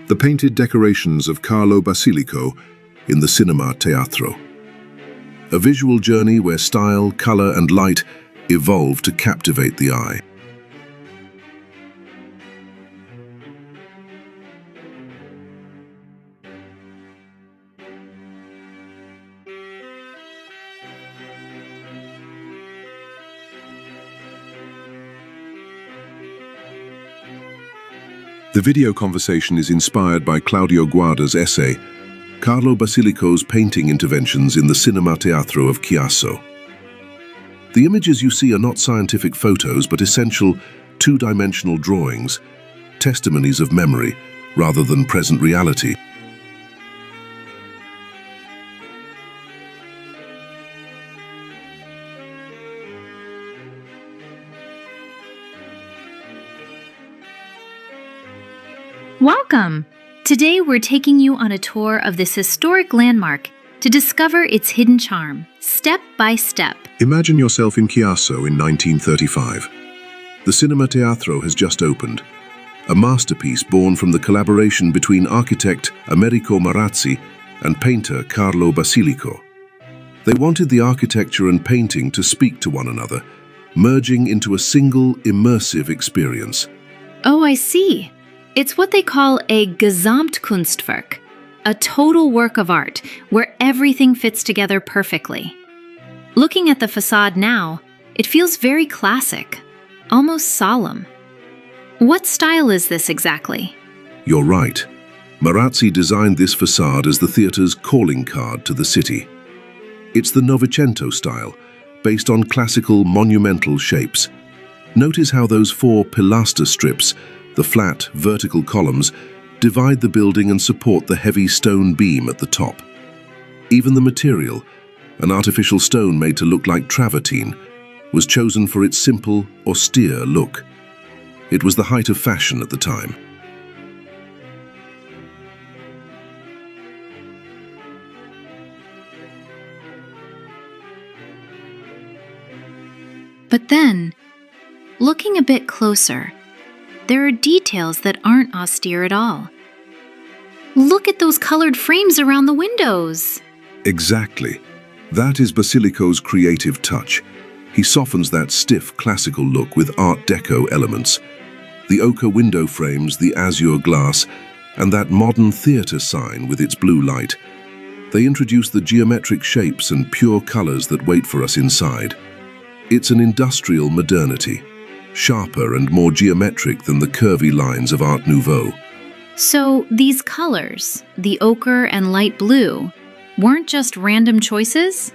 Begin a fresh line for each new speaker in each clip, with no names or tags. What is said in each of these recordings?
the painted decorations of Carlo Basilico in the Cinema Teatro. A visual journey where style, color, and light evolve to captivate the eye. The video conversation is inspired by Claudio Guarda's essay, Carlo Basilico's Painting Interventions in the Cinema Teatro of Chiasso. The images you see are not scientific photos, but essential two-dimensional drawings, testimonies of memory rather than present reality.
Welcome! Today we're taking you on a tour of this historic landmark to discover its hidden charm, step by step.
Imagine yourself in Chiasso in 1935. The Cinema Teatro has just opened, a masterpiece born from the collaboration between architect Americo Marazzi and painter Carlo Basilico. They wanted the architecture and painting to speak to one another, merging into a single immersive experience.
Oh, I see. It's what they call a Gesamtkunstwerk, a total work of art where everything fits together perfectly. Looking at the façade now, it feels very classic, almost solemn. What style is this exactly?
You're right. Marazzi designed this façade as the theatre's calling card to the city. It's the Novecento style, based on classical monumental shapes. Notice how those four pilaster strips, the flat, vertical columns, divide the building and support the heavy stone beam at the top. Even the material, an artificial stone made to look like travertine, was chosen for its simple, austere look. It was the height of fashion at the time.
But then, looking a bit closer, there are details that aren't austere at all. Look at those colored frames around the windows.
Exactly. That is Basilico's creative touch. He softens that stiff classical look with Art Deco elements. The ochre window frames, the azure glass, and that modern theater sign with its blue light. They introduce the geometric shapes and pure colors that wait for us inside. It's an industrial modernity, sharper and more geometric than the curvy lines of Art Nouveau.
So these colors, the ochre and light blue, weren't just random choices?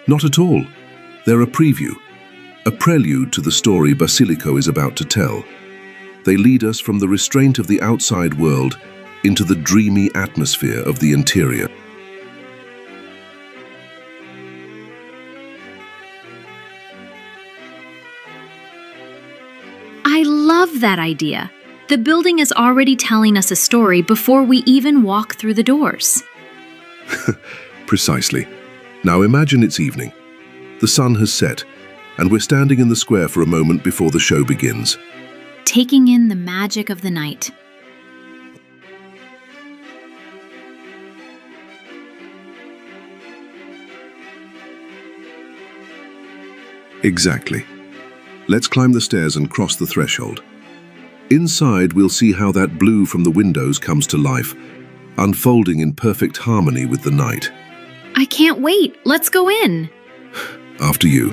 Not at all. They're a preview, a prelude to the story Basilico is about to tell. They lead us from the restraint of the outside world into the dreamy atmosphere of the interior.
I love that idea. The building is already telling us a story before we even walk through the doors.
Precisely. Now imagine it's evening. The sun has set, and we're standing in the square for a moment before the show begins.
Taking in the magic of the night.
Exactly. Let's climb the stairs and cross the threshold. Inside, we'll see how that blue from the windows comes to life, unfolding in perfect harmony with the night.
I can't wait. Let's go in.
After you.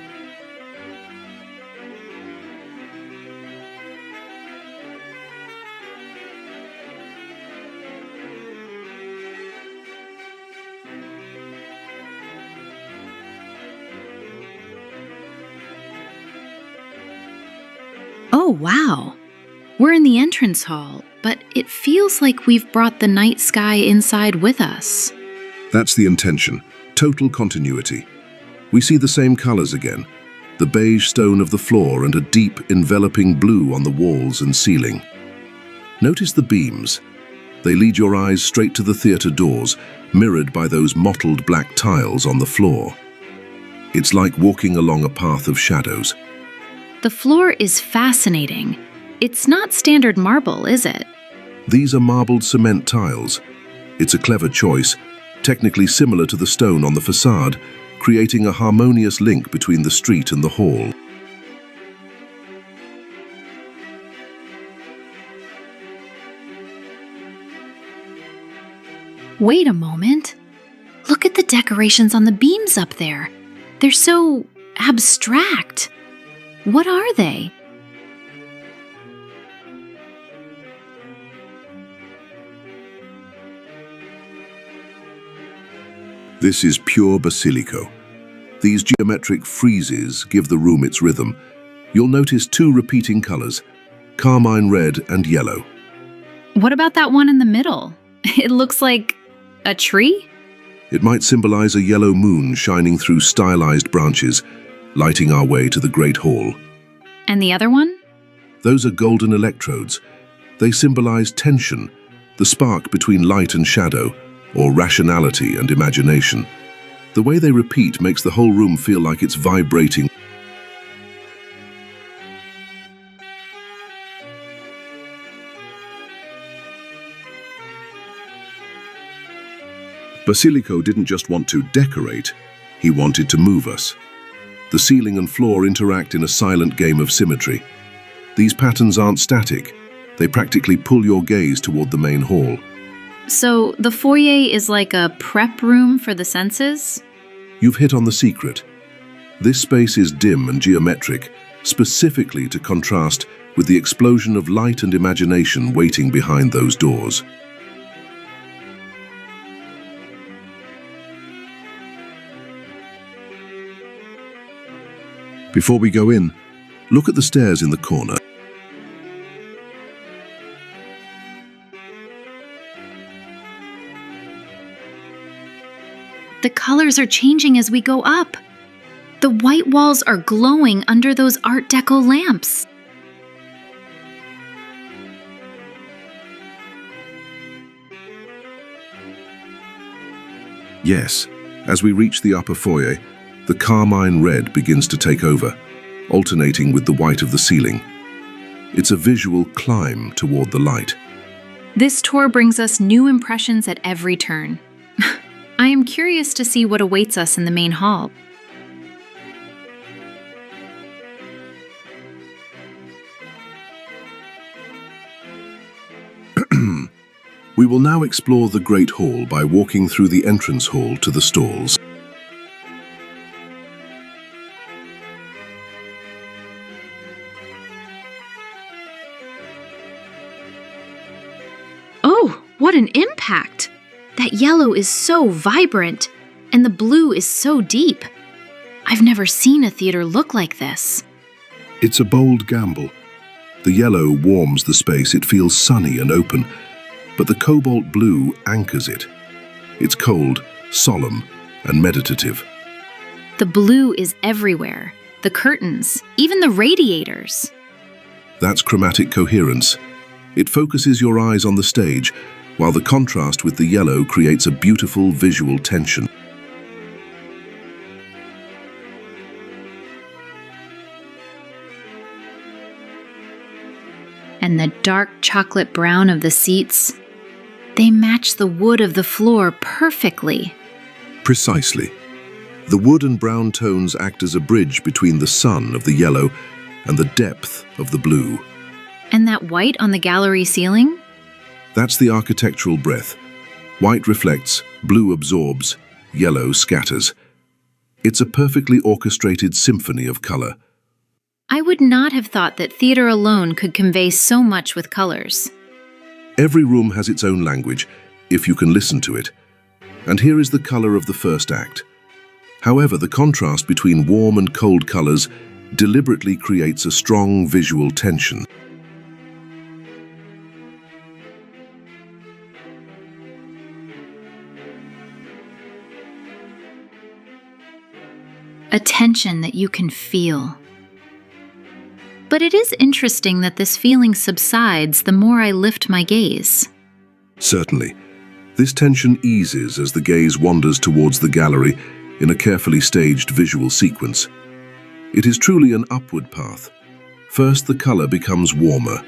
Oh, wow. We're in the entrance hall, but it feels like we've brought the night sky inside with us.
That's the intention. Total continuity. We see the same colors again. The beige stone of the floor and a deep, enveloping blue on the walls and ceiling. Notice the beams. They lead your eyes straight to the theater doors, mirrored by those mottled black tiles on the floor. It's like walking along a path of shadows.
The floor is fascinating. It's not standard marble, is it?
These are marbled cement tiles. It's a clever choice, technically similar to the stone on the façade, creating a harmonious link between the street and the hall.
Wait a moment. Look at the decorations on the beams up there. They're so abstract. What are they?
This is pure Basilico. These geometric friezes give the room its rhythm. You'll notice two repeating colors, carmine red and yellow.
What about that one in the middle? It looks like a tree?
It might symbolize a yellow moon shining through stylized branches, lighting our way to the Great Hall.
And the other one?
Those are golden electrodes. They symbolize tension, the spark between light and shadow, or rationality and imagination. The way they repeat makes the whole room feel like it's vibrating. Basilico didn't just want to decorate, he wanted to move us. The ceiling and floor interact in a silent game of symmetry. These patterns aren't static, they practically pull your gaze toward the main hall.
So the foyer is like a prep room for the senses?
You've hit on the secret. This space is dim and geometric, specifically to contrast with the explosion of light and imagination waiting behind those doors. Before we go in, look at the stairs in the corner.
The colors are changing as we go up. The white walls are glowing under those Art Deco lamps.
Yes, as we reach the upper foyer, the carmine red begins to take over, alternating with the white of the ceiling. It's a visual climb toward the light.
This tour brings us new impressions at every turn. I am curious to see what awaits us in the main hall.
We will now explore the Great Hall by walking through the entrance hall to the stalls.
Oh, what an impact! That yellow is so vibrant, and the blue is so deep. I've never seen a theater look like this.
It's a bold gamble. The yellow warms the space, it feels sunny and open, but the cobalt blue anchors it. It's cold, solemn, and meditative.
The blue is everywhere. The curtains, even the radiators.
That's chromatic coherence. It focuses your eyes on the stage, while the contrast with the yellow creates a beautiful visual tension.
And the dark chocolate brown of the seats, they match the wood of the floor perfectly.
Precisely. The wood and brown tones act as a bridge between the sun of the yellow and the depth of the blue.
And that white on the gallery ceiling?
That's the architectural breath. White reflects, blue absorbs, yellow scatters. It's a perfectly orchestrated symphony of color.
I would not have thought that theater alone could convey so much with colors.
Every room has its own language, if you can listen to it. And here is the color of the first act. However, the contrast between warm and cold colors deliberately creates a strong visual tension.
A tension that you can feel. But it is interesting that this feeling subsides the more I lift my gaze.
Certainly. This tension eases as the gaze wanders towards the gallery in a carefully staged visual sequence. It is truly an upward path. First, the color becomes warmer.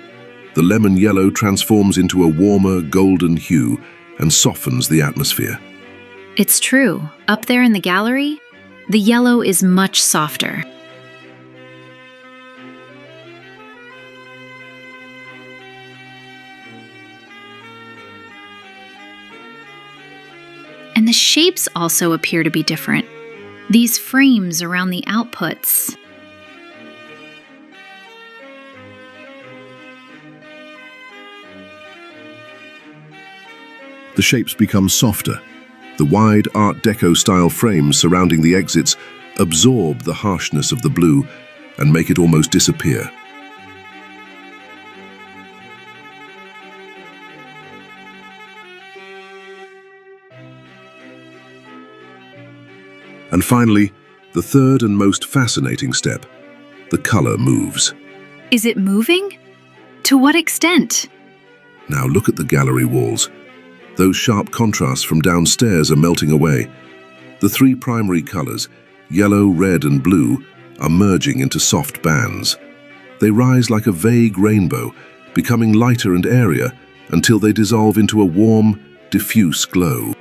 The lemon yellow transforms into a warmer, golden hue and softens the atmosphere.
It's true. Up there in the gallery, the yellow is much softer. And the shapes also appear to be different. These frames around the outputs.
The shapes become softer. The wide Art Deco style frames surrounding the exits absorb the harshness of the blue and make it almost disappear. And finally, the third and most fascinating step, the color moves.
Is it moving? To what extent?
Now look at the gallery walls. Those sharp contrasts from downstairs are melting away. The three primary colors, yellow, red, and blue, are merging into soft bands. They rise like a vague rainbow, becoming lighter and airier until they dissolve into a warm, diffuse glow.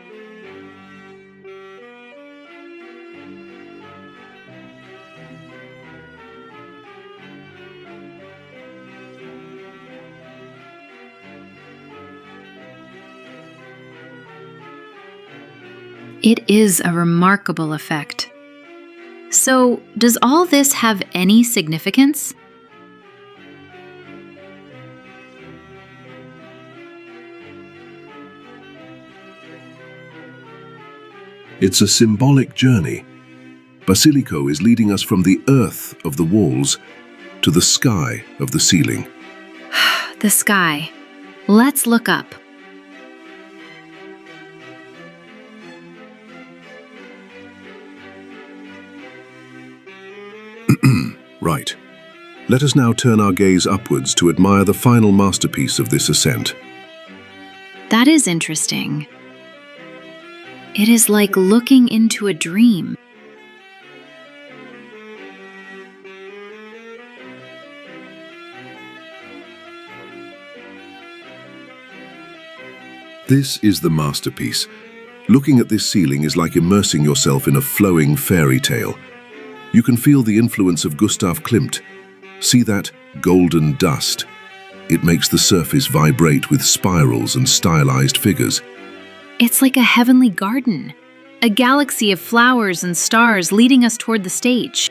It is a remarkable effect. So, does all this have any significance?
It's a symbolic journey. Basilico is leading us from the earth of the walls to the sky of the ceiling.
The sky. Let's look up.
Right. Let us now turn our gaze upwards to admire the final masterpiece of this ascent.
That is interesting. It is like looking into a dream.
This is the masterpiece. Looking at this ceiling is like immersing yourself in a flowing fairy tale. You can feel the influence of Gustav Klimt. See that golden dust? It makes the surface vibrate with spirals and stylized figures.
It's like a heavenly garden, a galaxy of flowers and stars leading us toward the stage.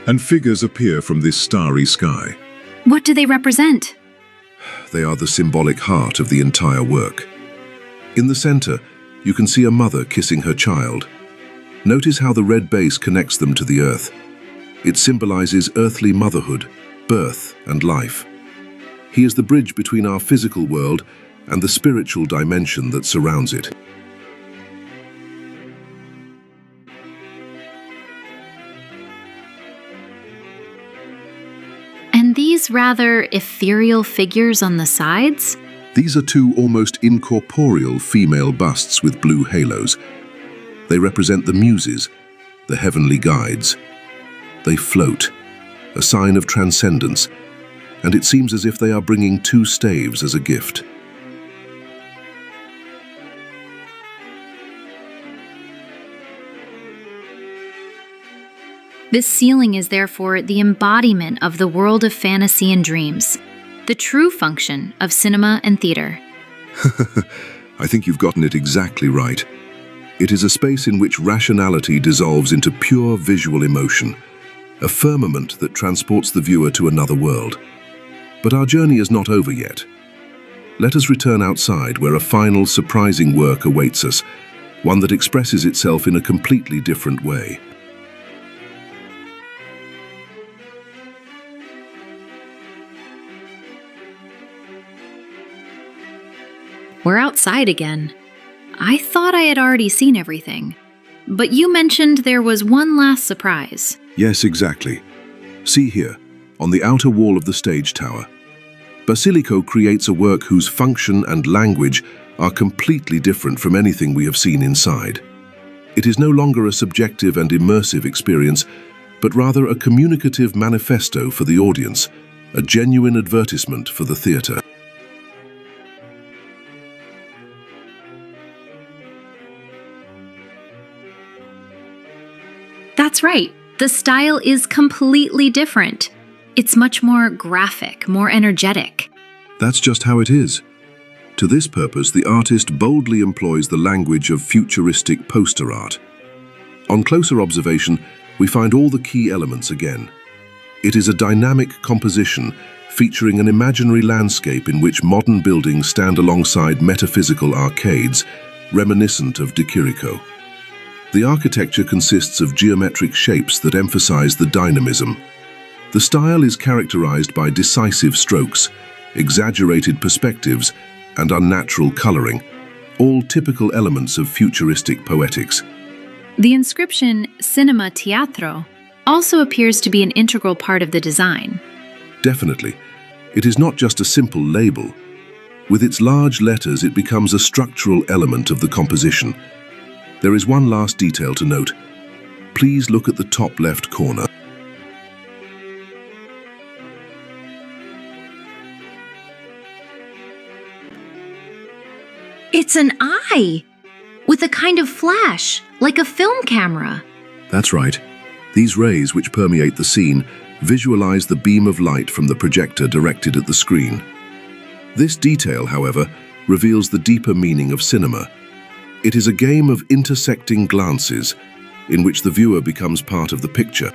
And figures appear from this starry sky.
What do they represent?
They are the symbolic heart of the entire work. In the center, you can see a mother kissing her child. Notice how the red base connects them to the earth. It symbolizes earthly motherhood, birth, and life. He is the bridge between our physical world and the spiritual dimension that surrounds it.
And these rather ethereal figures on the sides?
These are two almost incorporeal female busts with blue halos. They represent the muses, the heavenly guides. They float, a sign of transcendence, and it seems as if they are bringing two staves as a gift.
This ceiling is therefore the embodiment of the world of fantasy and dreams, the true function of cinema and theater.
I think you've gotten it exactly right. It is a space in which rationality dissolves into pure visual emotion, a firmament that transports the viewer to another world. But our journey is not over yet. Let us return outside where a final surprising work awaits us, one that expresses itself in a completely different way.
We're outside again. I thought I had already seen everything, but you mentioned there was one last surprise.
Yes, exactly. See here, on the outer wall of the stage tower. Basilico creates a work whose function and language are completely different from anything we have seen inside. It is no longer a subjective and immersive experience, but rather a communicative manifesto for the audience, a genuine advertisement for the theatre.
That's right. The style is completely different. It's much more graphic, more energetic.
That's just how it is. To this purpose, the artist boldly employs the language of futuristic poster art. On closer observation, we find all the key elements again. It is a dynamic composition featuring an imaginary landscape in which modern buildings stand alongside metaphysical arcades, reminiscent of Deco. The architecture consists of geometric shapes that emphasize the dynamism. The style is characterized by decisive strokes, exaggerated perspectives, and unnatural coloring, all typical elements of futuristic poetics.
The inscription Cinema Teatro also appears to be an integral part of the design.
Definitely. It is not just a simple label. With its large letters, it becomes a structural element of the composition. There is one last detail to note. Please look at the top left corner.
It's an eye, with a kind of flash, like a film camera.
That's right. These rays, which permeate the scene, visualize the beam of light from the projector directed at the screen. This detail, however, reveals the deeper meaning of cinema. It is a game of intersecting glances, in which the viewer becomes part of the picture.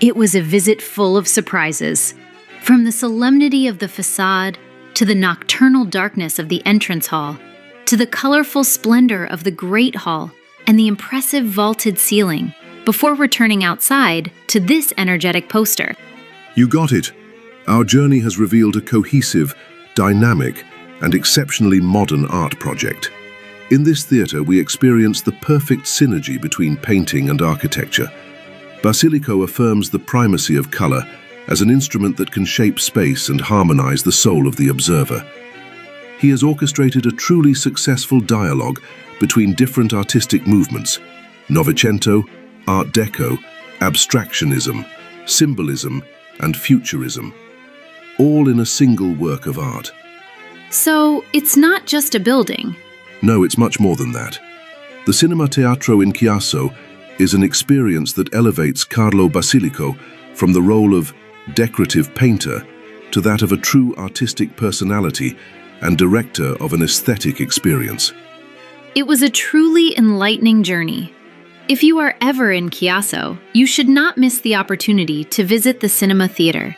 It was a visit full of surprises. From the solemnity of the façade, to the nocturnal darkness of the entrance hall, to the colorful splendor of the Great Hall and the impressive vaulted ceiling, before returning outside to this energetic poster.
You got it. Our journey has revealed a cohesive, dynamic, and exceptionally modern art project. In this theatre, we experience the perfect synergy between painting and architecture. Basilico affirms the primacy of color as an instrument that can shape space and harmonize the soul of the observer. He has orchestrated a truly successful dialogue between different artistic movements: Novecento, Art Deco, abstractionism, symbolism, and futurism, all in a single work of art.
So, it's not just a building.
No, it's much more than that. The Cinema Teatro in Chiasso is an experience that elevates Carlo Basilico from the role of decorative painter to that of a true artistic personality and director of an aesthetic experience.
It was a truly enlightening journey. If you are ever in Chiasso, you should not miss the opportunity to visit the Cinema Theater.